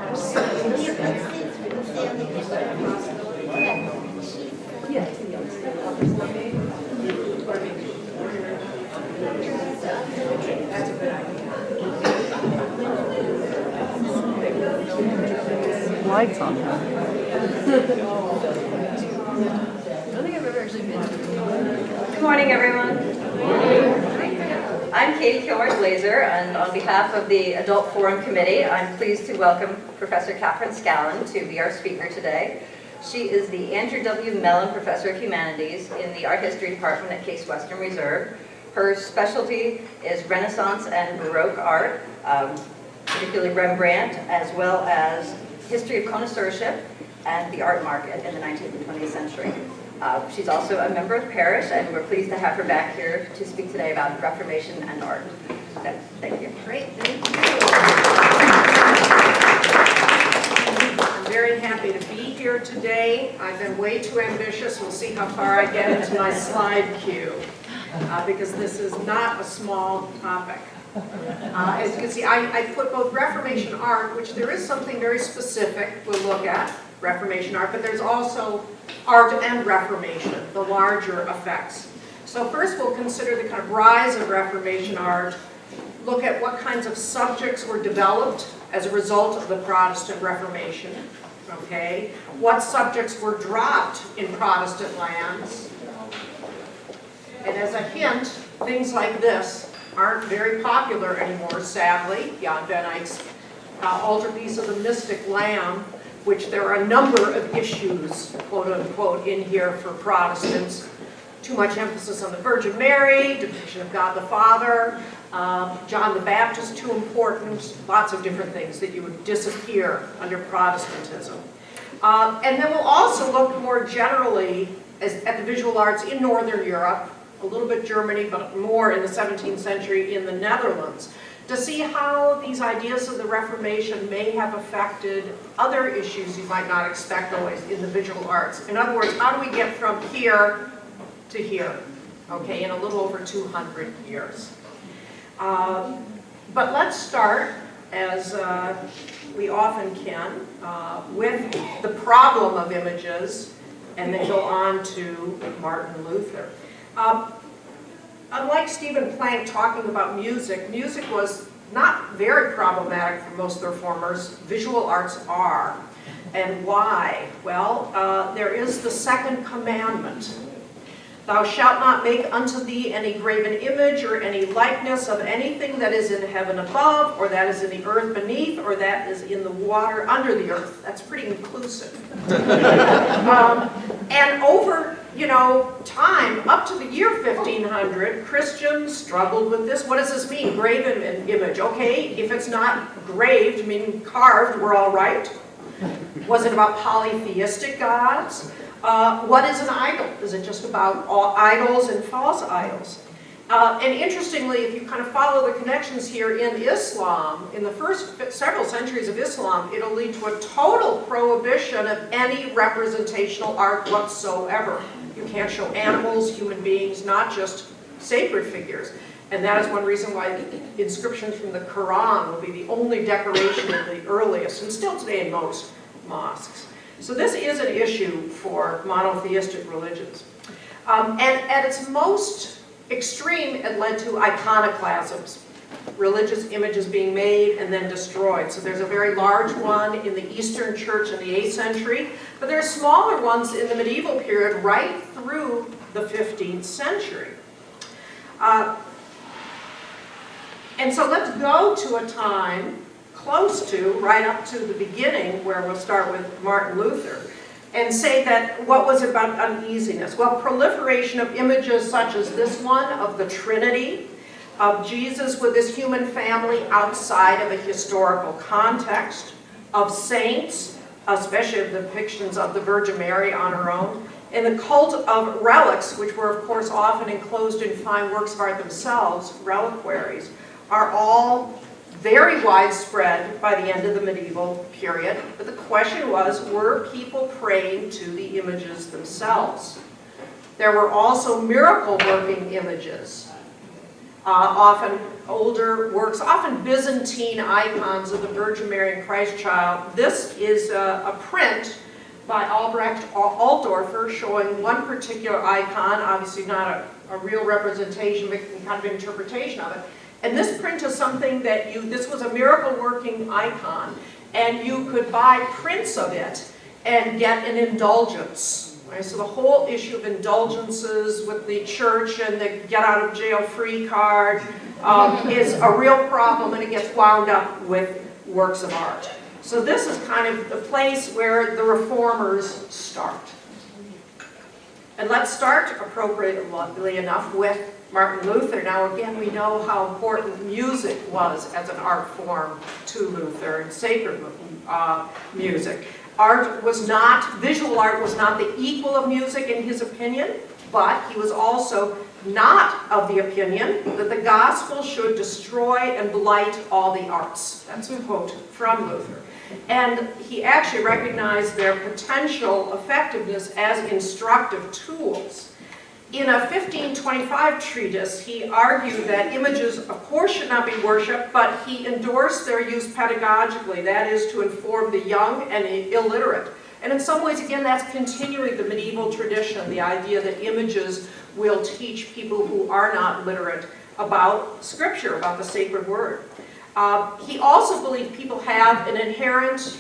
Lights on. I don't think I've ever actually been to it. Good morning, everyone. I'm Katie Kilmer-Glazer, and on behalf of the Adult Forum Committee, I'm pleased to welcome Professor Catherine Scallen to be our speaker today. She is the Andrew W. Mellon Professor of Humanities in the Art History Department at Case Western Reserve. Her specialty is Renaissance and Baroque art, particularly Rembrandt, as well as history of connoisseurship and the art market in the 19th and 20th century. She's also a member of Parish, and we're pleased to have her back here to speak today about Reformation and art. So, thank you. Great, thank you. I'm very happy to be here today. I've been way too ambitious. We'll see how far I get into my slide queue, because this is not a small topic. As you can see, I put both Reformation art, which there is something very specific we'll look at, Reformation art, but there's also art and Reformation, the larger effects. So first we'll consider the kind of rise of Reformation art, look at what kinds of subjects were developed as a result of the Protestant Reformation, okay? What subjects were dropped in Protestant lands. And as a hint, things like this aren't very popular anymore, sadly. Jan van Eyck's altarpiece of the Mystic Lamb, which there are a number of issues, quote unquote, in here for Protestants. Too much emphasis on the Virgin Mary, depiction of God the Father, John the Baptist too important, lots of different things that you would disappear under Protestantism. And then we'll also look more generally at the visual arts in Northern Europe, a little bit Germany, but more in the 17th century in the Netherlands, to see how these ideas of the Reformation may have affected other issues you might not expect always in the visual arts. In other words, how do we get from here to here, okay, in a little over 200 years. But let's start, as we often can, with the problem of images, and then go on to Martin Luther. Unlike Stephen Plank talking about music, music was not very problematic for most of the reformers. Visual arts are. And why? Well, there is the second commandment. Thou shalt not make unto thee any graven image or any likeness of anything that is in heaven above, or that is in the earth beneath, or that is in the water under the earth. That's pretty inclusive. And over, time, up to the year 1500, Christians struggled with this. What does this mean? Graven image. Okay, if it's not graved, meaning carved, we're all right. Was it about polytheistic gods? What is an idol? Is it just about all idols and false idols? And interestingly, if you kind of follow the connections here in Islam, in the first several centuries of Islam, it'll lead to a total prohibition of any representational art whatsoever. You can't show animals, human beings, not just sacred figures. And that is one reason why inscriptions from the Quran will be the only decoration of the earliest, and still today in most mosques. So this is an issue for monotheistic religions. And at its most extreme, it led to iconoclasms, religious images being made and then destroyed. So there's a very large one in the Eastern Church in the 8th century, but there are smaller ones in the medieval period right through the 15th century. And so let's go to a time close to, right up to the beginning, where we'll start with Martin Luther, and say that what was about uneasiness? Well, proliferation of images such as this one of the Trinity, of Jesus with his human family outside of a historical context, of saints, especially of the depictions of the Virgin Mary on her own, and the cult of relics, which were of course often enclosed in fine works of art themselves, reliquaries, are all very widespread by the end of the medieval period. But the question was, were people praying to the images themselves? There were also miracle-working images. often older works, often Byzantine icons of the Virgin Mary and Christ child. This is a print by Albrecht Durer showing one particular icon, obviously not a real representation, but kind of interpretation of it. And this print is something that this was a miracle working icon, and you could buy prints of it and get an indulgence. Right? So the whole issue of indulgences with the church and the get out of jail free card is a real problem, and it gets wound up with works of art. So this is kind of the place where the reformers start. And let's start appropriately enough with Martin Luther. Now again, we know how important music was as an art form to Luther, and sacred music. Visual art was not the equal of music in his opinion, but he was also not of the opinion that the gospel should destroy and blight all the arts. That's a quote from Luther. And he actually recognized their potential effectiveness as instructive tools. In a 1525 treatise, he argued that images, of course, should not be worshipped, but he endorsed their use pedagogically, that is, to inform the young and illiterate. And in some ways, again, that's continuing the medieval tradition, the idea that images will teach people who are not literate about Scripture, about the sacred word. He also believed people have an inherent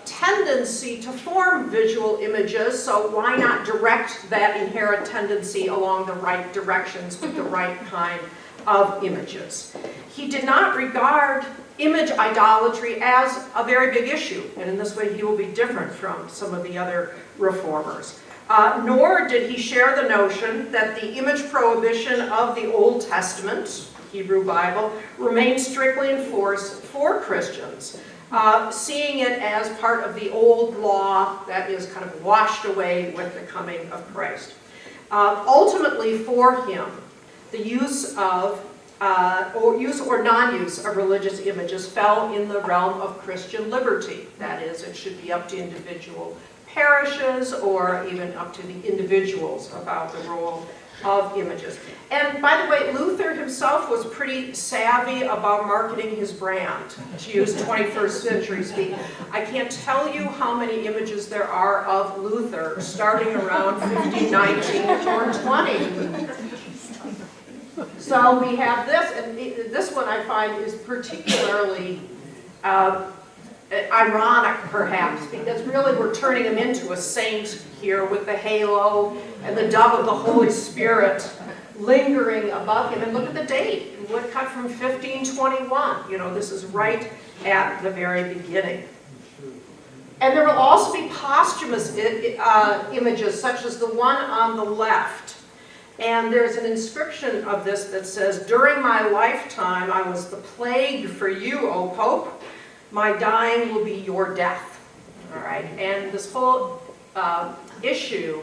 tendency to form visual images, so why not direct that inherent tendency along the right directions with the right kind of images. He did not regard image idolatry as a very big issue, and in this way he will be different from some of the other reformers. Nor did he share the notion that the image prohibition of the Old Testament, Hebrew Bible, remained strictly in force for Christians, seeing it as part of the old law that is kind of washed away with the coming of Christ. Ultimately, for him, the use of or non-use of religious images fell in the realm of Christian liberty. That is, it should be up to individual parishes or even up to the individuals about the role of images. And by the way, Luther himself was pretty savvy about marketing his brand, to use 21st century speak. I can't tell you how many images there are of Luther starting around 1519 or 20. So we have this, and this one I find is particularly ironic, perhaps, because really we're turning him into a saint here with the halo and the dove of the Holy Spirit lingering above him. And look at the date, woodcut from 1521. You know, this is right at the very beginning. And there will also be posthumous images, such as the one on the left. And there's an inscription of this that says, "During my lifetime I was the plague for you, O Pope. My dying will be your death." All right, and this whole issue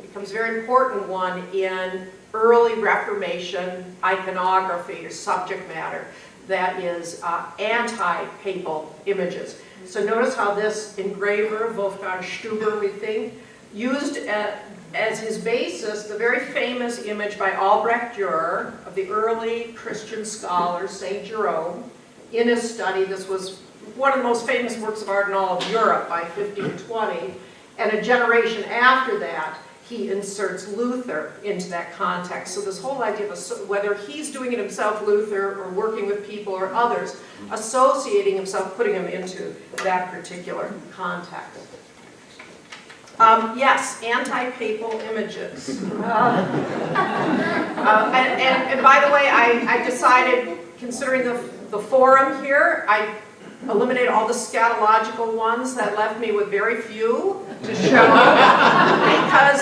becomes a very important one in early Reformation iconography or subject matter that is anti-papal images. So notice how this engraver, Wolfgang Stuber, we think, used as his basis the very famous image by Albrecht Durer of the early Christian scholar, St. Jerome, in his study. This was one of the most famous works of art in all of Europe by 1520, and a generation after that, he inserts Luther into that context. So this whole idea of whether he's doing it himself, Luther, or working with people or others, associating himself, putting him into that particular context. Yes, anti-papal images. And by the way, I decided, considering the forum here, I eliminated all the scatological ones. That left me with very few to show, because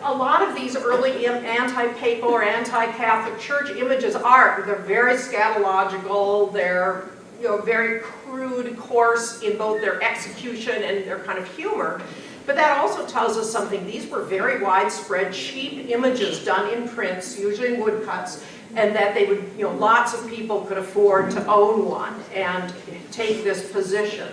a lot of these early anti-papal or anti-Catholic Church images they're very scatological, they're very crude, coarse in both their execution and their kind of humor. But that also tells us something. These were very widespread, cheap images done in prints, usually in woodcuts, and that they would, lots of people could afford to own one and take this position.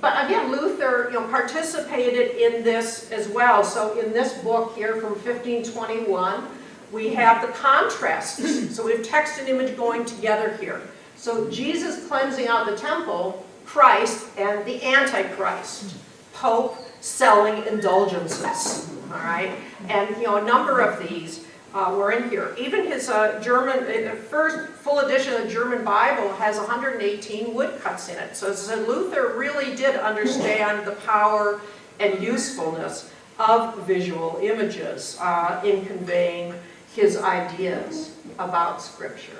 But again, Luther, participated in this as well. So in this book here from 1521, we have the contrasts. So we have text and image going together here. So Jesus cleansing out the temple, Christ, and the Antichrist, Pope selling indulgences. All right, and a number of these were in here. Even his the first full edition of the German Bible has 118 woodcuts in it. So Luther really did understand the power and usefulness of visual images in conveying his ideas about Scripture.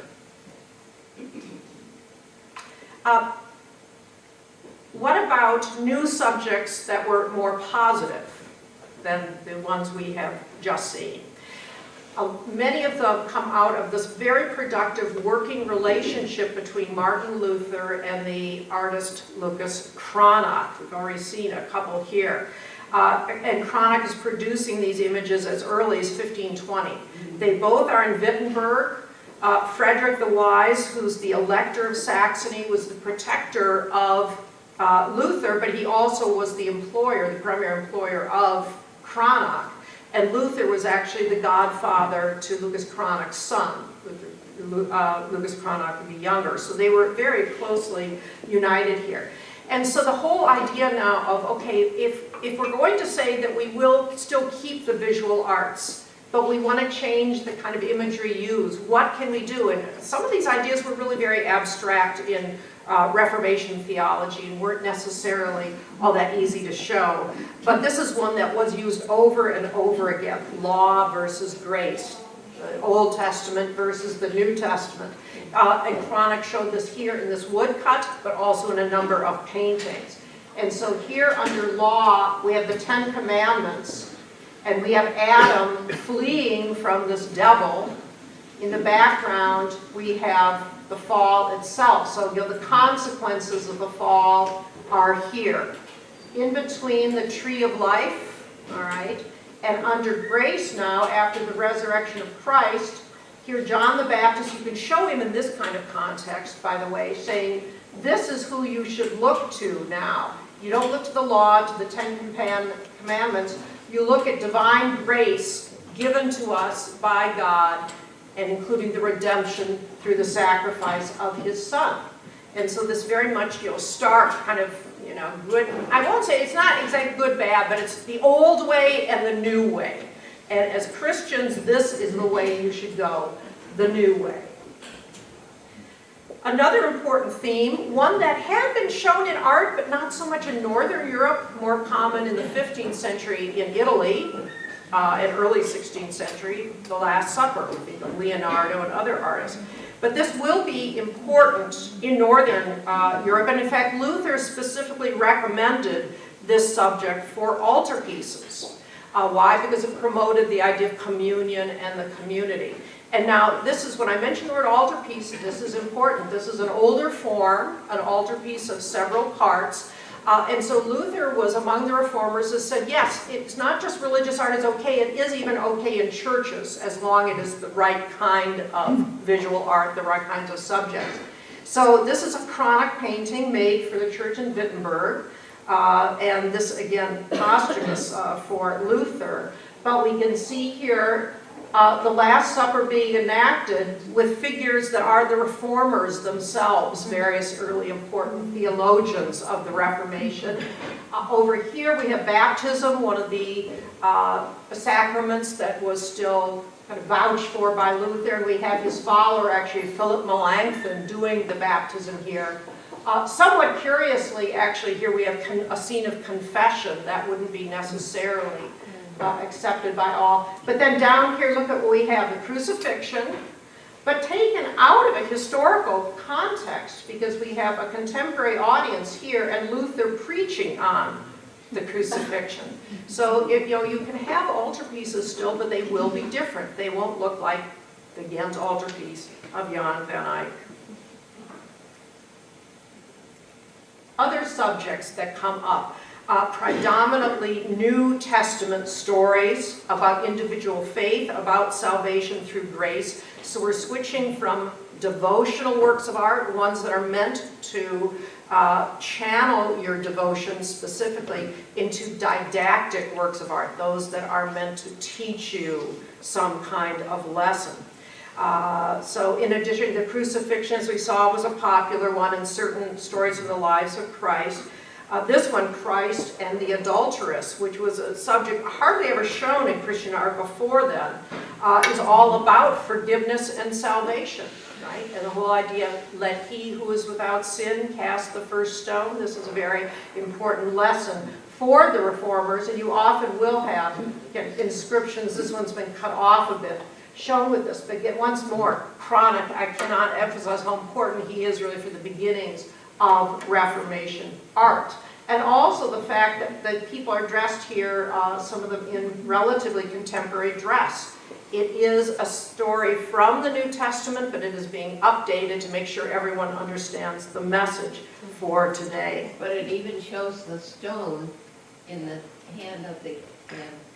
What about new subjects that were more positive than the ones we have just seen? Many of them come out of this very productive working relationship between Martin Luther and the artist Lucas Cranach. We've already seen a couple here. And Cranach is producing these images as early as 1520. They both are in Wittenberg. Frederick the Wise, who's the Elector of Saxony, was the protector of Luther, but he also was the employer, the primary employer of Cranach. And Luther was actually the godfather to Lucas Cranach's son. Lucas Cranach the younger. So they were very closely united here. And so the whole idea now of, okay, if we're going to say that we will still keep the visual arts, but we want to change the kind of imagery used, what can we do? And some of these ideas were really very abstract in Reformation theology and weren't necessarily all that easy to show. But this is one that was used over and over again. Law versus grace. The Old Testament versus the New Testament. And Cranach showed this here in this woodcut, but also in a number of paintings. And so here under law, we have the Ten Commandments, and we have Adam fleeing from this devil. In the background, we have the fall itself. So the consequences of the fall are here. In between the tree of life, all right, and under grace now, after the resurrection of Christ, here John the Baptist, you can show him in this kind of context, by the way, saying, this is who you should look to now. You don't look to the law, to the Ten Commandments. You look at divine grace given to us by God, and including the redemption through the sacrifice of his son. And so this very much, stark kind of, good, I won't say it's not exactly good, bad, but it's the old way and the new way. And as Christians, this is the way you should go, the new way. Another important theme, one that had been shown in art, but not so much in Northern Europe, more common in the 15th century in Italy, and early 16th century, the Last Supper, would be Leonardo and other artists. But this will be important in Northern Europe, and in fact, Luther specifically recommended this subject for altarpieces. Why? Because it promoted the idea of communion and the community. And now, this is when I mentioned the word altarpiece, this is important. This is an older form, an altarpiece of several parts. And so Luther was among the reformers that said, yes, it's not just religious art is okay, it is even okay in churches as long as it is the right kind of visual art, the right kinds of subjects. So this is a Cranach painting made for the church in Wittenberg. And this, again, posthumous for Luther. But we can see here the Last Supper being enacted with figures that are the reformers themselves, various early important theologians of the Reformation. Over here we have baptism, one of the sacraments that was still kind of vouched for by Luther. And we have his follower, actually, Philip Melanchthon, doing the baptism here. Somewhat curiously, actually, here we have a scene of confession. That wouldn't be necessarily accepted by all. But then down here, look at what we have, the crucifixion, but taken out of a historical context, because we have a contemporary audience here and Luther preaching on the crucifixion. So if, you can have altarpieces still, but they will be different. They won't look like the Ghent altarpiece of Jan van Eyck. Other subjects that come up. Predominantly New Testament stories about individual faith, about salvation through grace. So we're switching from devotional works of art, ones that are meant to channel your devotion specifically into didactic works of art, those that are meant to teach you some kind of lesson. So in addition, the crucifixion, as we saw, was a popular one in certain stories of the lives of Christ. This one, Christ and the Adulteress, which was a subject hardly ever shown in Christian art before then, is all about forgiveness and salvation, right? And the whole idea, let he who is without sin cast the first stone. This is a very important lesson for the reformers, and you often will have inscriptions. This one's been cut off a bit, shown with this. But yet once more, Chronic, I cannot emphasize how important he is really for the beginnings of Reformation art. And also the fact that people are dressed here, some of them in relatively contemporary dress. It is a story from the New Testament, but it is being updated to make sure everyone understands the message for today. But it even shows the stone in the hand of the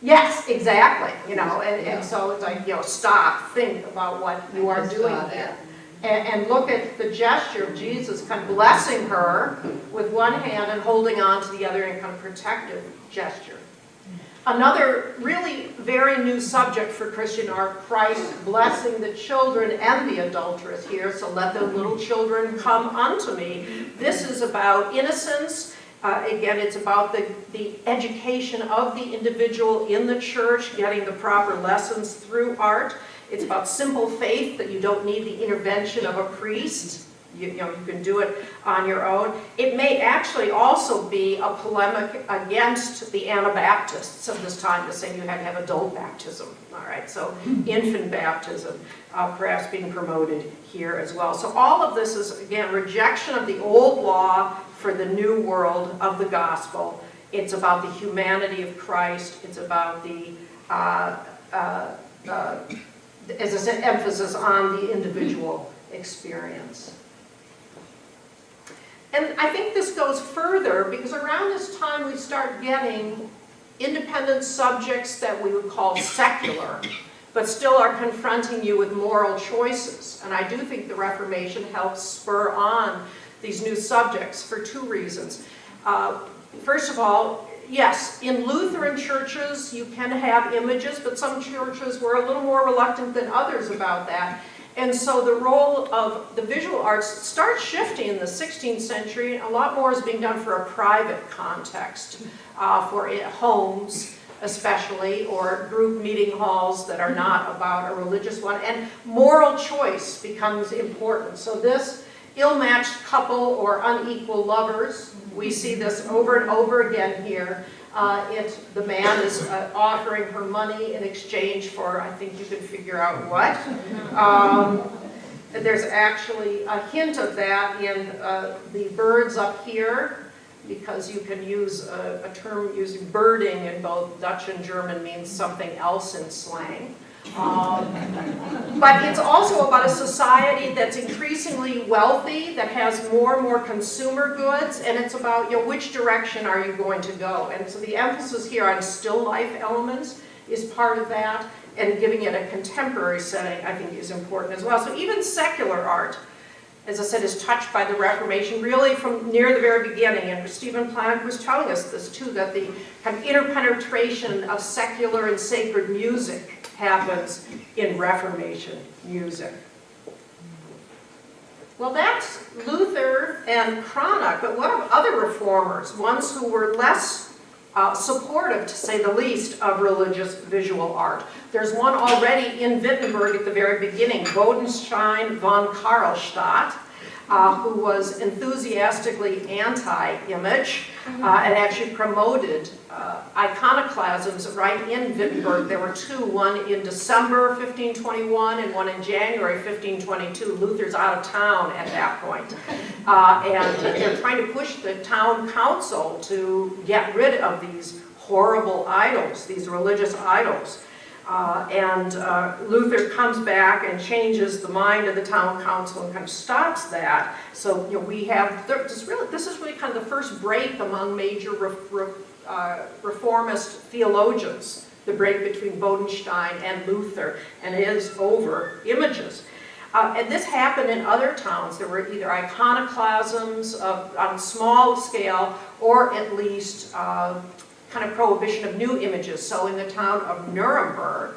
Yes, exactly. And so it's like, stop, think about what you are doing here. And look at the gesture of Jesus kind of blessing her with one hand and holding on to the other in kind of protective gesture. Another really very new subject for Christian art, Christ blessing the children and the adulteress here, so let the little children come unto me. This is about innocence. Again, it's about the education of the individual in the church, getting the proper lessons through art. It's about simple faith, that you don't need the intervention of a priest. You can do it on your own. It may actually also be a polemic against the Anabaptists of this time, to say you had to have adult baptism. All right, so infant baptism perhaps being promoted here as well. So all of this is, again, rejection of the old law for the new world of the gospel. It's about the humanity of Christ. It's about the as I said, emphasis on the individual experience. And I think this goes further, because around this time we start getting independent subjects that we would call secular, but still are confronting you with moral choices. And I do think the Reformation helps spur on these new subjects for two reasons. First of all, yes, in Lutheran churches you can have images, but some churches were a little more reluctant than others about that. And so the role of the visual arts starts shifting in the 16th century. A lot more is being done for a private context, for homes especially, or group meeting halls that are not about a religious one. And moral choice becomes important. So this ill-matched couple or unequal lovers, we see this over and over again here. The man is offering her money in exchange for, I think you can figure out what. There's actually a hint of that in the birds up here, because you can use a term using birding in both Dutch and German means something else in slang. But it's also about a society that's increasingly wealthy, that has more and more consumer goods, and it's about, which direction are you going to go? And so the emphasis here on still life elements is part of that, and giving it a contemporary setting, I think, is important as well. So even secular art, as I said, is touched by the Reformation, really from near the very beginning. And Stephen Planck was telling us this too, that the kind of interpenetration of secular and sacred music happens in Reformation music. Well, that's Luther and Cranach, but what of other reformers, ones who were less supportive, to say the least, of religious visual art? There's one already in Wittenberg at the very beginning, Bodenstein von Karlstadt, who was enthusiastically anti-image and actually promoted iconoclasms right in Wittenberg. There were two, one in December 1521 and one in January 1522. Luther's out of town at that point. And they're trying to push the town council to get rid of these horrible idols, these religious idols. Luther comes back and changes the mind of the town council and kind of stops that. So we have, this is really kind of the first break among major reformist theologians, the break between Bodenstein and Luther, and it is over images. And this happened in other towns. There were either iconoclasms on a small scale, or at least kind of prohibition of new images. So in the town of Nuremberg,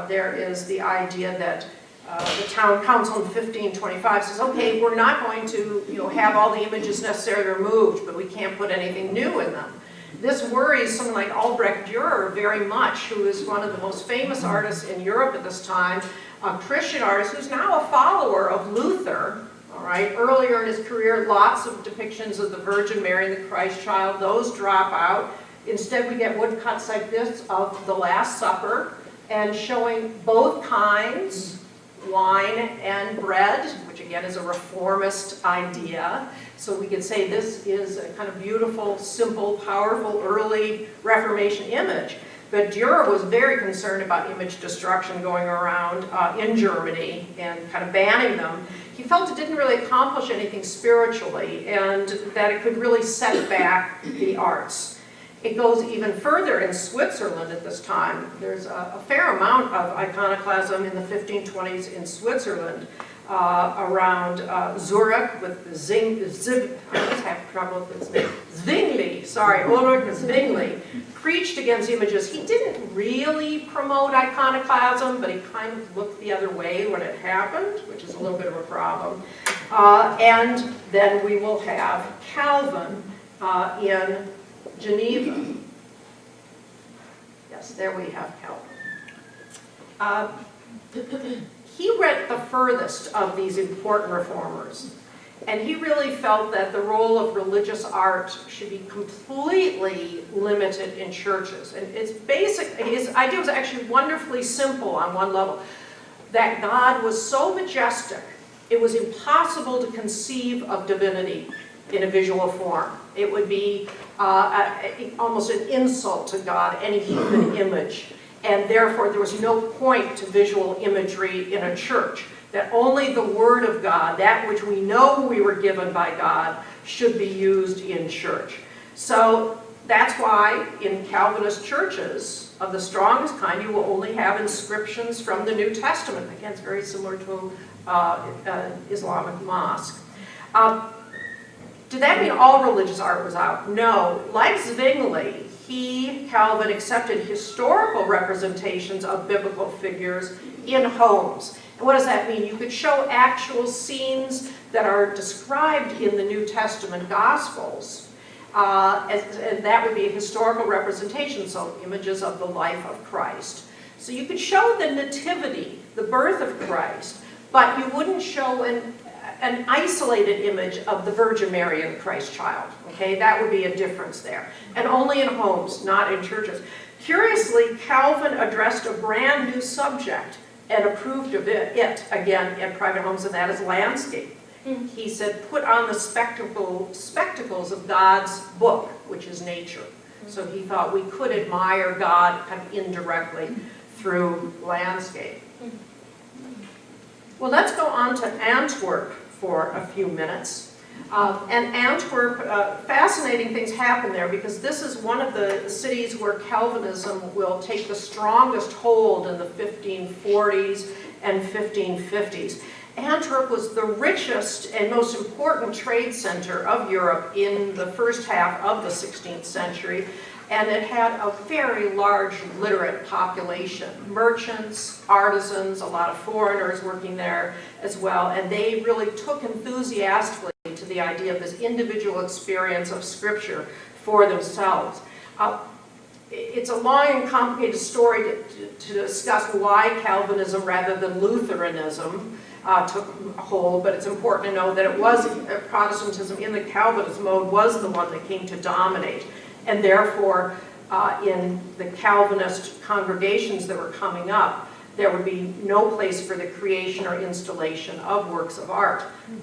there is the idea that the town council in 1525 says, okay, we're not going to have all the images necessarily removed, but we can't put anything new in them. This worries someone like Albrecht Durer very much, who is one of the most famous artists in Europe at this time, a Christian artist who's now a follower of Luther. All right, earlier in his career, lots of depictions of the Virgin Mary and the Christ child. Those drop out. Instead, we get woodcuts like this of the Last Supper, and showing both kinds, wine and bread, which again is a reformist idea. So we could say this is a kind of beautiful, simple, powerful, early Reformation image. But Durer was very concerned about image destruction going around in Germany and kind of banning them. He felt it didn't really accomplish anything spiritually, and that it could really set back the arts. It goes even further in Switzerland at this time. There's a fair amount of iconoclasm in the 1520s in Switzerland around Zurich with Ulrich Zwingli preached against images. He didn't really promote iconoclasm, but he kind of looked the other way when it happened, which is a little bit of a problem. And then we will have Calvin in Geneva. Yes, there we have Calvin. He went the furthest of these important reformers, and he really felt that the role of religious art should be completely limited in churches. And it's basic, his idea was actually wonderfully simple on one level, that God was so majestic, it was impossible to conceive of divinity in a visual form. It would be almost an insult to God, any human image. And therefore, there was no point to visual imagery in a church. That only the Word of God, that which we know we were given by God, should be used in church. So that's why in Calvinist churches of the strongest kind, you will only have inscriptions from the New Testament. Again, it's very similar to Islamic mosque. Did that mean all religious art was out? No. Like Zwingli, Calvin, accepted historical representations of biblical figures in homes. And what does that mean? You could show actual scenes that are described in the New Testament Gospels, and that would be a historical representation, so images of the life of Christ. So you could show the nativity, the birth of Christ, but you wouldn't show an isolated image of the Virgin Mary and the Christ child. Okay, that would be a difference there. And only in homes, not in churches. Curiously, Calvin addressed a brand new subject and approved of it again, in private homes, and that is landscape. He said, put on the spectacles of God's book, which is nature. So he thought we could admire God kind of indirectly through landscape. Well, let's go on to Antwerp for a few minutes. And Antwerp, fascinating things happen there because this is one of the cities where Calvinism will take the strongest hold in the 1540s and 1550s. Antwerp was the richest and most important trade center of Europe in the first half of the 16th century, and it had a very large literate population. Merchants, artisans, a lot of foreigners working there as well, and they really took enthusiastically to the idea of this individual experience of Scripture for themselves. It's a long and complicated story to discuss why Calvinism rather than Lutheranism took hold, but it's important to know that it was Protestantism in the Calvinist mode was the one that came to dominate. And therefore, in the Calvinist congregations that were coming up, there would be no place for the creation or installation of works of art.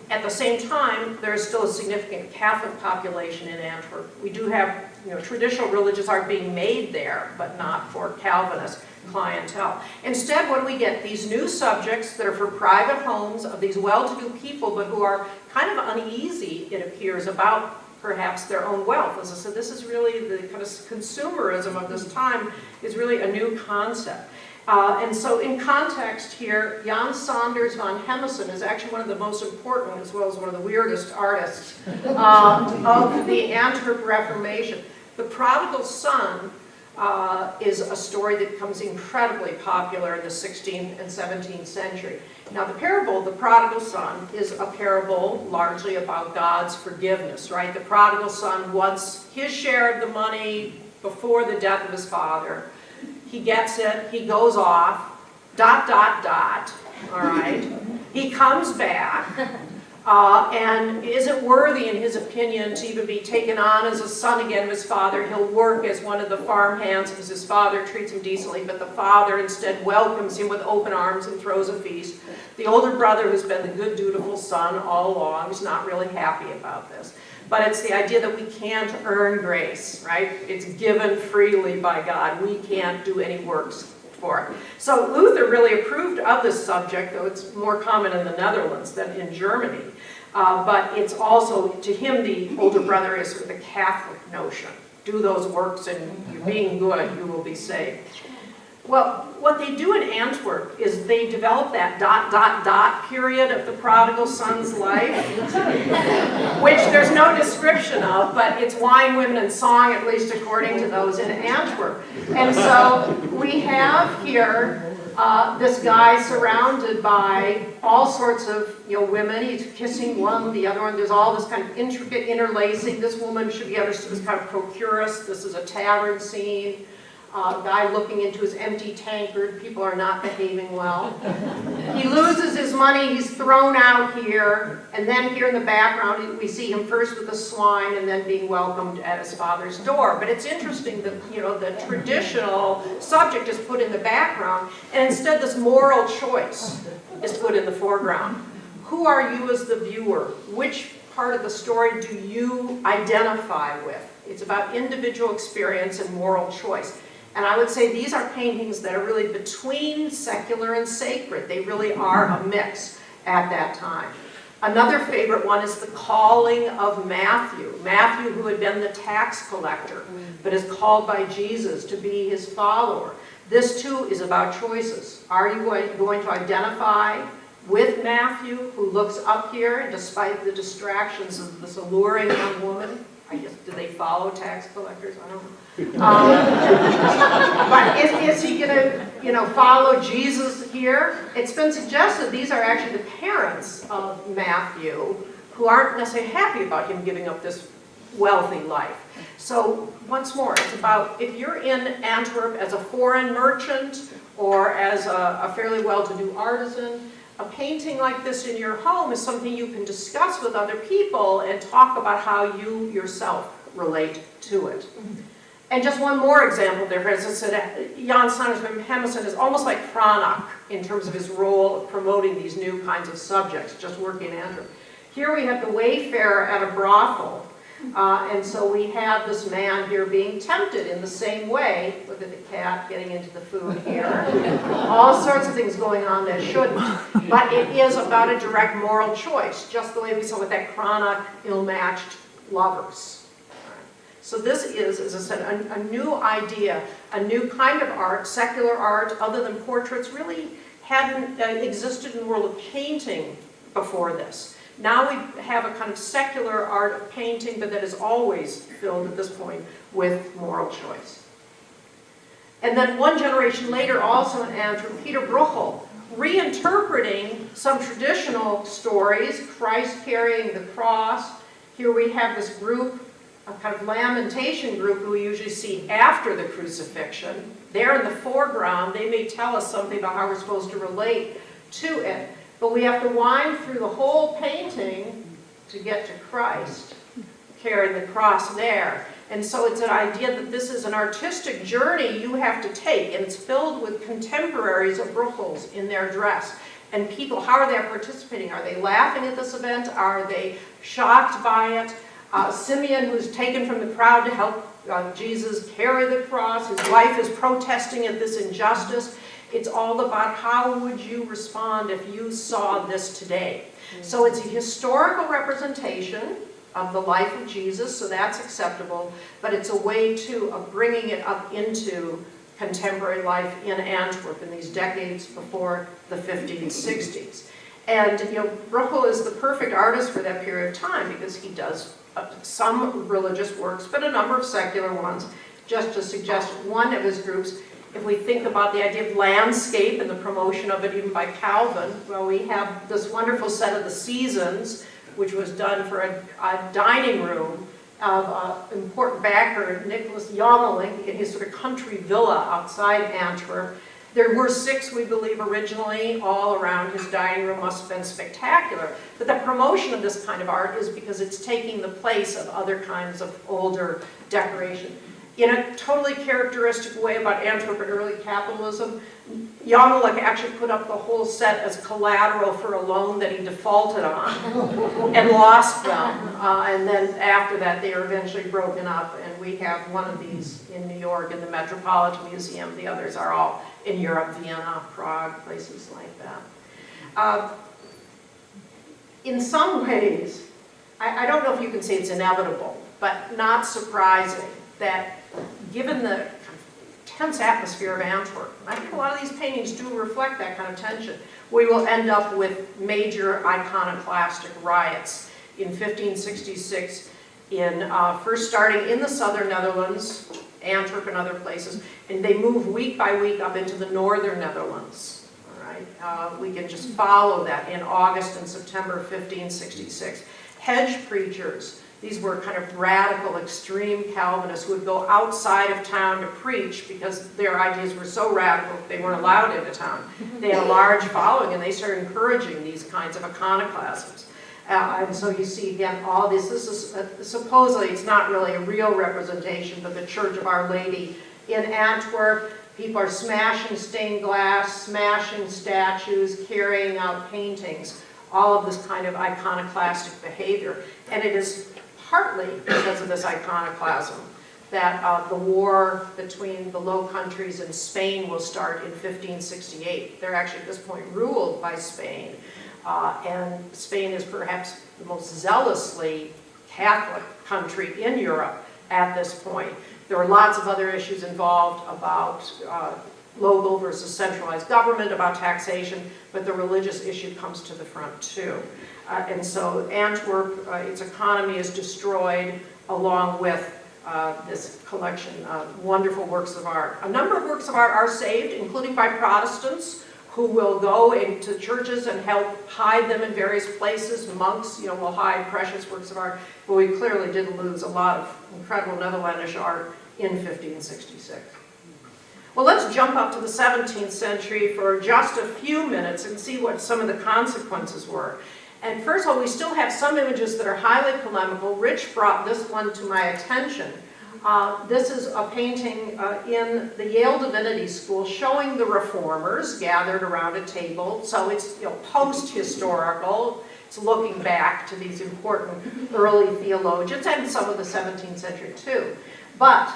At the same time, there is still a significant Catholic population in Antwerp. We do have traditional religious art being made there, but not for Calvinist clientele. Instead, when we get these new subjects that are for private homes of these well-to-do people, but who are kind of uneasy, it appears, about perhaps their own wealth. As I said, this is really the kind of consumerism of this time is really a new concept. And so in context here, Jan Saunders van Hemesen is actually one of the most important, as well as one of the weirdest artists of the Antwerp Reformation. The Prodigal Son is a story that becomes incredibly popular in the 16th and 17th century. Now the parable, the Prodigal Son, is a parable largely about God's forgiveness, right? The Prodigal Son wants his share of the money before the death of his father. He gets it, he goes off, ... all right? He comes back, and isn't worthy, in his opinion, to even be taken on as a son again of his father. He'll work as one of the farm hands because his father treats him decently, but the father instead welcomes him with open arms and throws a feast. The older brother, who's been the good, dutiful son all along, is not really happy about this. But it's the idea that we can't earn grace, right? It's given freely by God. We can't do any works for it. So Luther really approved of this subject, though it's more common in the Netherlands than in Germany. But it's also, to him, the older brother is sort of the Catholic notion. Do those works and being good, you will be saved. Well, what they do in Antwerp is they develop that ... period of the prodigal son's life, which there's no description of, but it's wine, women, and song, at least according to those in Antwerp. And so we have here this guy surrounded by all sorts of women. He's kissing one, the other one. There's all this kind of intricate interlacing. This woman should be understood as kind of procuress. This is a tavern scene. Guy looking into his empty tankard. People are not behaving well. He loses his money. He's thrown out here. And then here in the background, we see him first with the swine and then being welcomed at his father's door. But it's interesting that, the traditional subject is put in the background, and instead this moral choice is put in the foreground. Who are you as the viewer? Which part of the story do you identify with? It's about individual experience and moral choice. And I would say these are paintings that are really between secular and sacred. They really are a mix at that time. Another favorite one is the calling of Matthew. Matthew, who had been the tax collector, but is called by Jesus to be his follower. This too is about choices. Are you going to identify with Matthew, who looks up here, despite the distractions of this alluring young woman? I guess, do they follow tax collectors? I don't know. But is he going to, follow Jesus here? It's been suggested these are actually the parents of Matthew, who aren't necessarily happy about him giving up this wealthy life. So once more, it's about if you're in Antwerp as a foreign merchant or as a fairly well-to-do artisan, a painting like this in your home is something you can discuss with other people and talk about how you yourself relate to it. And just one more example there, as I said, Jan Saunders van Hemesen is almost like Cranach in terms of his role of promoting these new kinds of subjects, just working in Antwerp. Here we have the wayfarer at a brothel. And so we have this man here being tempted in the same way. Look at the cat getting into the food here. All sorts of things going on that shouldn't. But it is about a direct moral choice, just the way we saw with that Cranach ill-matched lovers. So this is, as I said, a new idea, a new kind of art, secular art, other than portraits, really hadn't existed in the world of painting before this. Now we have a kind of secular art of painting, but that is always filled at this point with moral choice. And then one generation later, also in Antwerp, Peter Bruegel, reinterpreting some traditional stories, Christ carrying the cross. Here we have this group, a kind of lamentation group who we usually see after the crucifixion. They're in the foreground. They may tell us something about how we're supposed to relate to it. But we have to wind through the whole painting to get to Christ, carrying the cross there. And so it's an idea that this is an artistic journey you have to take, and it's filled with contemporaries of Bruegel's in their dress. And people, how are they participating? Are they laughing at this event? Are they shocked by it? Simeon, who's taken from the crowd to help Jesus carry the cross. His wife is protesting at this injustice. It's all about how would you respond if you saw this today. So it's a historical representation of the life of Jesus, so that's acceptable, but it's a way too of bringing it up into contemporary life in Antwerp in these decades before the 1560s. And Rochel is the perfect artist for that period of time because he does some religious works, but a number of secular ones. Just to suggest one of his groups, if we think about the idea of landscape and the promotion of it even by Calvin, well, we have this wonderful set of the Seasons, which was done for a dining room of important backer, Nicholas Jongeling, in his sort of country villa outside Antwerp. There were 6, we believe, originally, all around his dining room. Must have been spectacular. But the promotion of this kind of art is because it's taking the place of other kinds of older decoration. In a totally characteristic way about Antwerp and early capitalism, Jongeling actually put up the whole set as collateral for a loan that he defaulted on and lost them. And then after that, they were eventually broken up. And we have one of these in New York in the Metropolitan Museum. The others are all in Europe, Vienna, Prague, places like that. In some ways, I don't know if you can say it's inevitable, but not surprising that given the tense atmosphere of Antwerp, and I think a lot of these paintings do reflect that kind of tension, we will end up with major iconoclastic riots in 1566, first starting in the southern Netherlands, Antwerp and other places, and they move week by week up into the northern Netherlands. All right, we can just follow that in August and September 1566. Hedge preachers, these were kind of radical, extreme Calvinists who would go outside of town to preach because their ideas were so radical they weren't allowed into town. They had a large following and they started encouraging these kinds of iconoclasms. And so you see, again, all this is supposedly, it's not really a real representation, but the Church of Our Lady in Antwerp. People are smashing stained glass, smashing statues, carrying out paintings, all of this kind of iconoclastic behavior. And it is partly because of this iconoclasm that the war between the Low Countries and Spain will start in 1568. They're actually at this point ruled by Spain. And Spain is perhaps the most zealously Catholic country in Europe at this point. There are lots of other issues involved about local versus centralized government, about taxation, but the religious issue comes to the front too. And so Antwerp, its economy is destroyed along with this collection of wonderful works of art. A number of works of art are saved, including by Protestants, who will go into churches and help hide them in various places. Monks, will hide precious works of art. But we clearly did lose a lot of incredible Netherlandish art in 1566. Well, let's jump up to the 17th century for just a few minutes and see what some of the consequences were. And first of all, we still have some images that are highly polemical. Rich brought this one to my attention. This is a painting in the Yale Divinity School showing the reformers gathered around a table. So it's post-historical. It's looking back to these important early theologians and some of the 17th century too. But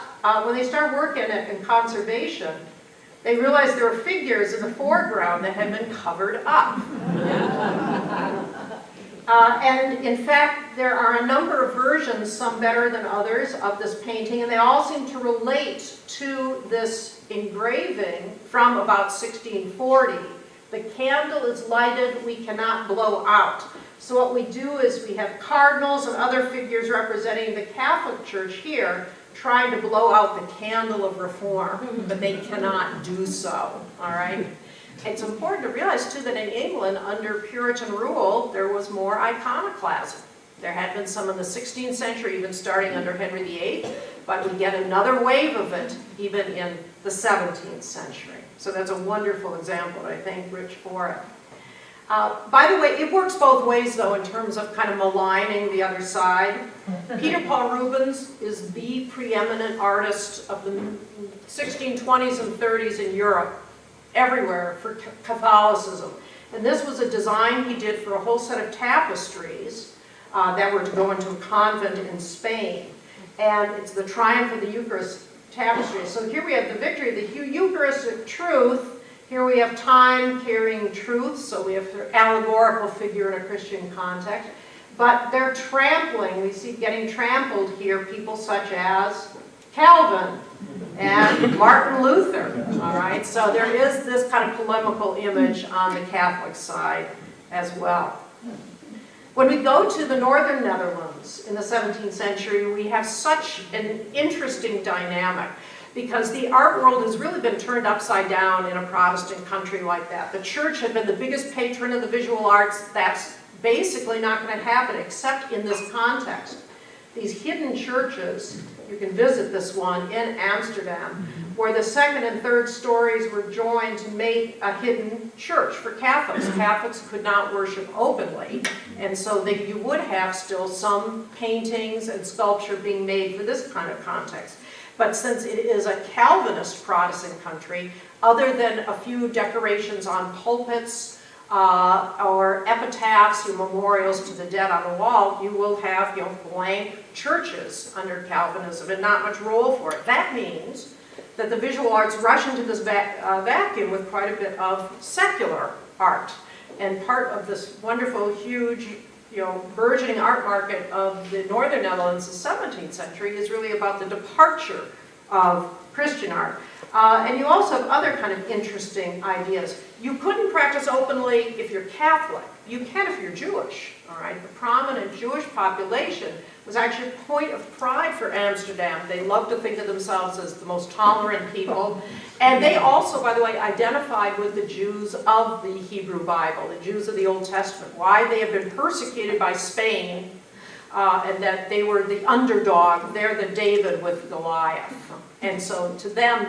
when they start working in conservation, they realized there were figures in the foreground that had been covered up. And in fact, there are a number of versions, some better than others, of this painting, and they all seem to relate to this engraving from about 1640. The candle is lighted, we cannot blow out. So what we do is we have cardinals and other figures representing the Catholic Church here, trying to blow out the candle of reform, but they cannot do so, all right? It's important to realize, too, that in England, under Puritan rule, there was more iconoclasm. There had been some in the 16th century, even starting under Henry VIII, but we get another wave of it even in the 17th century. So that's a wonderful example, and I thank Rich for it. By the way, it works both ways, though, in terms of kind of maligning the other side. Peter Paul Rubens is the preeminent artist of the 1620s and 30s in Europe, everywhere for Catholicism. And this was a design he did for a whole set of tapestries that were to go into a convent in Spain. And it's the Triumph of the Eucharist tapestry. So here we have the victory of the Eucharistic truth. Here we have time carrying truth, so we have the allegorical figure in a Christian context. But they're trampling, we see getting trampled here, people such as Calvin, and Martin Luther, all right? So there is this kind of polemical image on the Catholic side as well. When we go to the northern Netherlands in the 17th century, we have such an interesting dynamic because the art world has really been turned upside down in a Protestant country like that. The church had been the biggest patron of the visual arts. That's basically not going to happen except in this context. These hidden churches, you can visit this one in Amsterdam, where the second and third stories were joined to make a hidden church for Catholics. Catholics could not worship openly, and so you would have still some paintings and sculpture being made for this kind of context. But since it is a Calvinist Protestant country, other than a few decorations on pulpits or epitaphs, or memorials to the dead on the wall, you will have blank churches under Calvinism and not much role for it. That means that the visual arts rush into this vacuum with quite a bit of secular art. And part of this wonderful, huge, burgeoning art market of the northern Netherlands, the 17th century, is really about the departure of Christian art. And you also have other kind of interesting ideas. You couldn't practice openly if you're Catholic. You can if you're Jewish, all right? The prominent Jewish population was actually a point of pride for Amsterdam. They loved to think of themselves as the most tolerant people. And they also, by the way, identified with the Jews of the Hebrew Bible, the Jews of the Old Testament, why they have been persecuted by Spain, and that they were the underdog. They're the David with Goliath. And so to them,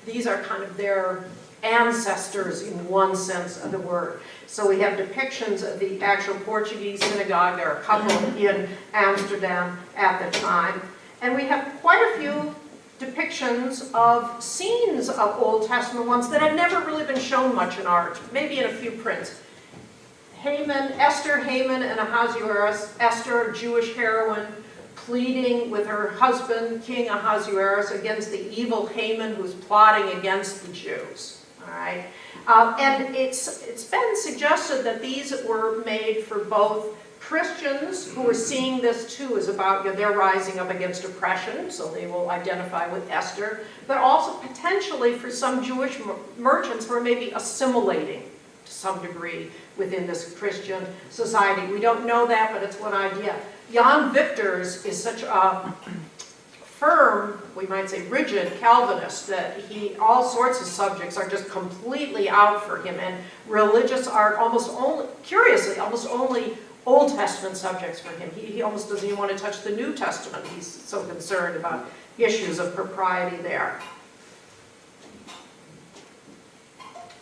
these are kind of their ancestors in one sense of the word. So we have depictions of the actual Portuguese Synagogue. There are a couple in Amsterdam at the time. And we have quite a few depictions of scenes of Old Testament ones that have never really been shown much in art, maybe in a few prints. Esther, Haman, and Ahasuerus. Esther, Jewish heroine, pleading with her husband, King Ahasuerus, against the evil Haman who's plotting against the Jews. All right, and it's been suggested that these were made for both Christians who are seeing this too as about they're rising up against oppression, so they will identify with Esther, but also potentially for some Jewish merchants who are maybe assimilating to some degree within this Christian society. We don't know that, but it's one idea. Jan Victors is such a firm, we might say rigid Calvinist, that all sorts of subjects are just completely out for him, and religious art almost only Old Testament subjects for him. He almost doesn't even want to touch the New Testament. He's so concerned about issues of propriety there.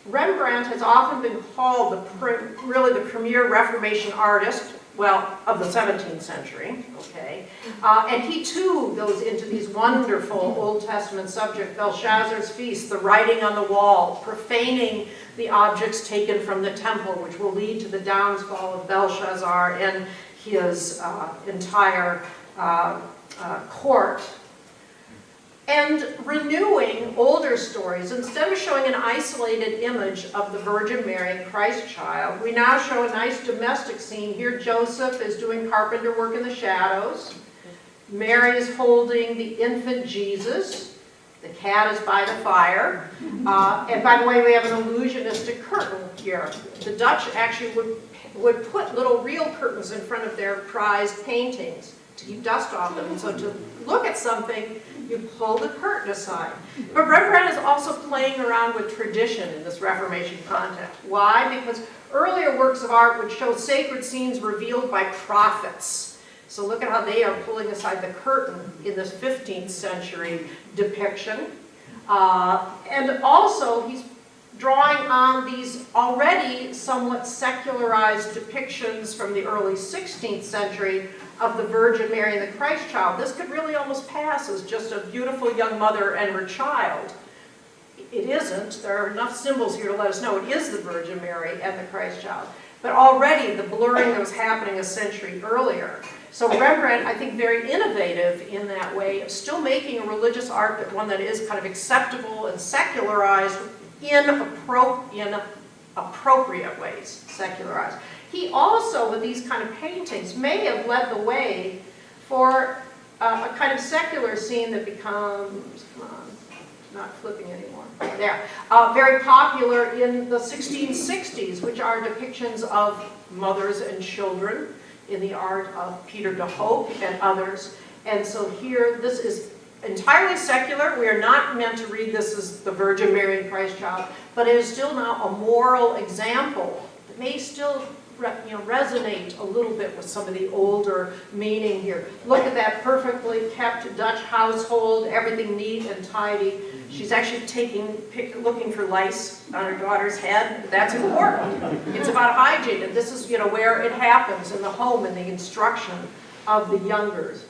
Rembrandt has often been called really the premier Reformation artist, of the 17th century, okay? And he too goes into these wonderful Old Testament subjects, Belshazzar's feast, the writing on the wall, profaning the objects taken from the temple, which will lead to the downfall of Belshazzar and his entire court. And renewing older stories, instead of showing an isolated image of the Virgin Mary and Christ child, we now show a nice domestic scene. Here Joseph is doing carpenter work in the shadows. Mary is holding the infant Jesus. The cat is by the fire. And by the way, we have an illusionistic curtain here. The Dutch actually would put little real curtains in front of their prized paintings to keep dust off them. And so to look at something, you pull the curtain aside. But Rembrandt is also playing around with tradition in this Reformation context. Why? Because earlier works of art would show sacred scenes revealed by prophets. So look at how they are pulling aside the curtain in this 15th century depiction. And also he's drawing on these already somewhat secularized depictions from the early 16th century of the Virgin Mary and the Christ child. This could really almost pass as just a beautiful young mother and her child. It isn't. There are enough symbols here to let us know it is the Virgin Mary and the Christ child. But already the blurring that was happening a century earlier. So Rembrandt, I think, very innovative in that way of still making a religious art, but one that is kind of acceptable and secularized in appropriate ways, secularized. He also, with these kind of paintings, may have led the way for a kind of secular scene that becomes, not flipping anymore. There. Very popular in the 1660s, which are depictions of mothers and children in the art of Peter Defoe and others. And so here, this is entirely secular. We are not meant to read this as the Virgin Mary and Christ child, but it is still now a moral example that may still resonate a little bit with some of the older meaning here. Look at that perfectly kept Dutch household, everything neat and tidy. She's actually looking for lice on her daughter's head. That's important. It's about hygiene, and this is where it happens in the home and the instruction of the youngers.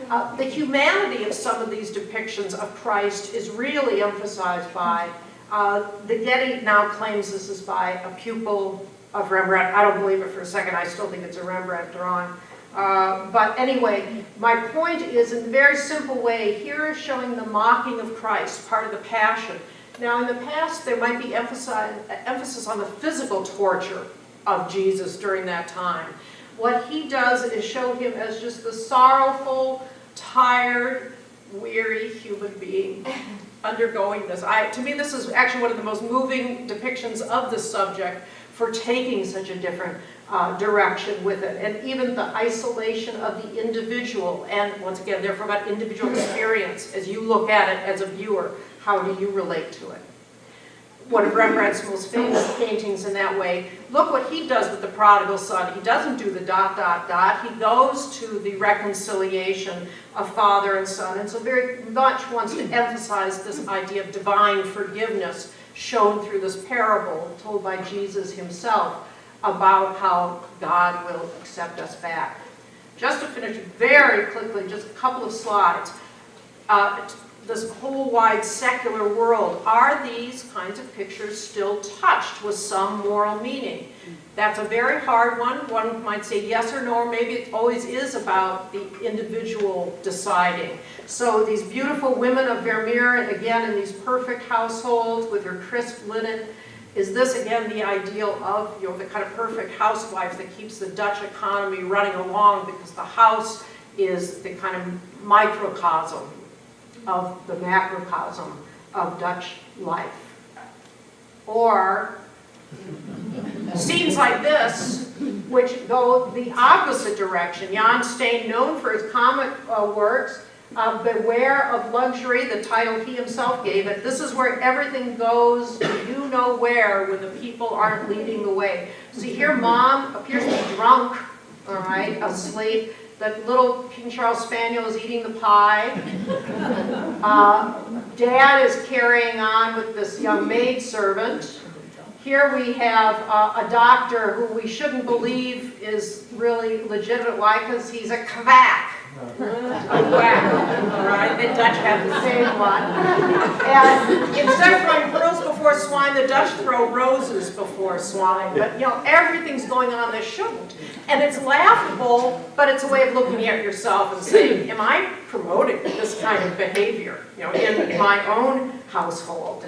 The humanity of some of these depictions of Christ is really emphasized by, the Getty now claims this is by a pupil of Rembrandt. I don't believe it for a second. I still think it's a Rembrandt drawing. But anyway, my point is, in a very simple way, here is showing the mocking of Christ, part of the Passion. Now, in the past, there might be emphasis on the physical torture of Jesus during that time. What he does is show him as just the sorrowful, tired, weary human being undergoing this. To me, this is actually one of the most moving depictions of the subject for taking such a different direction with it. And even the isolation of the individual, and once again, therefore about individual experience. As you look at it as a viewer, how do you relate to it? One of Rembrandt's most famous paintings in that way. Look what he does with the Prodigal Son. He doesn't do the ... He goes to the reconciliation of father and son, and so very much wants to emphasize this idea of divine forgiveness shown through this parable told by Jesus himself about how God will accept us back. Just to finish very quickly, just a couple of slides. This whole wide secular world, are these kinds of pictures still touched with some moral meaning? That's a very hard one. One might say yes or no, or maybe it always is about the individual deciding. So these beautiful women of Vermeer, and again in these perfect households with her crisp linen, is this again the ideal of the kind of perfect housewife that keeps the Dutch economy running along, because the house is the kind of microcosm of the macrocosm of Dutch life? Or scenes like this, which go the opposite direction. Jan Steen, known for his comic works, Beware of Luxury, the title he himself gave it. This is where everything goes, you know where, when the people aren't leading the way. See, here mom appears to be drunk, all right, asleep. That little King Charles Spaniel is eating the pie. Dad is carrying on with this young maidservant. Here we have a doctor who we shouldn't believe is really legitimate. Why? Because he's a quack. A quack. All right, the Dutch have the same one. And instead of throwing pearls before swine, the Dutch throw roses before swine. But everything's going on that shouldn't. And it's laughable, but it's a way of looking at yourself and saying, am I promoting this kind of behavior, in my own household?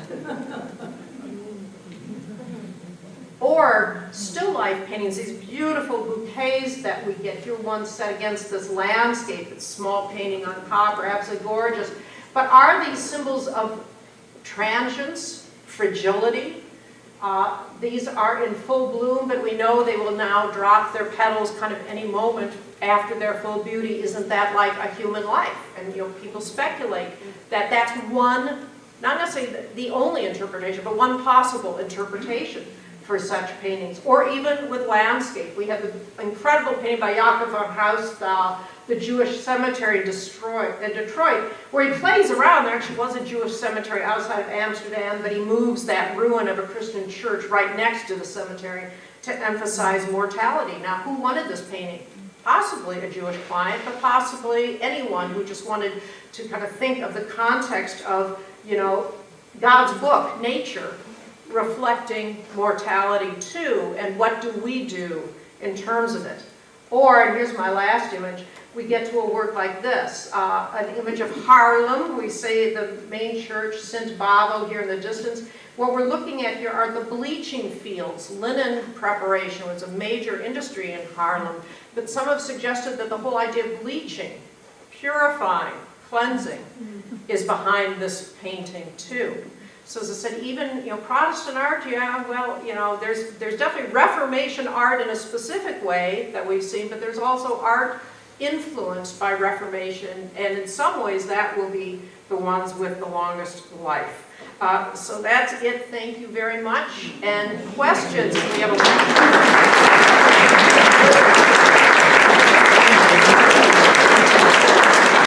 Or still life paintings, these beautiful bouquets that we get here, one set against this landscape. It's small painting on copper, absolutely gorgeous. But are these symbols of transience, fragility? These are in full bloom, but we know they will now drop their petals kind of any moment after their full beauty. Isn't that like a human life? And people speculate that that's one, not necessarily the only interpretation, but one possible interpretation for such paintings. Or even with landscape. We have the incredible painting by Jacob van Housdal, the Jewish cemetery in Detroit, where he plays around. There actually was a Jewish cemetery outside of Amsterdam, but he moves that ruin of a Christian church right next to the cemetery to emphasize mortality. Now, who wanted this painting? Possibly a Jewish client, but possibly anyone who just wanted to kind of think of the context of, God's book, nature, reflecting mortality too, and what do we do in terms of it? Or, and here's my last image, we get to a work like this, an image of Haarlem. We say the main church, Sint Bavo, here in the distance. What we're looking at here are the bleaching fields. Linen preparation was a major industry in Haarlem, but some have suggested that the whole idea of bleaching, purifying, cleansing is behind this painting too. So as I said, even, Protestant art, yeah, well, there's definitely Reformation art in a specific way that we've seen, but there's also art influenced by Reformation, and in some ways that will be the ones with the longest life. So that's it. Thank you very much. And questions? Can we have a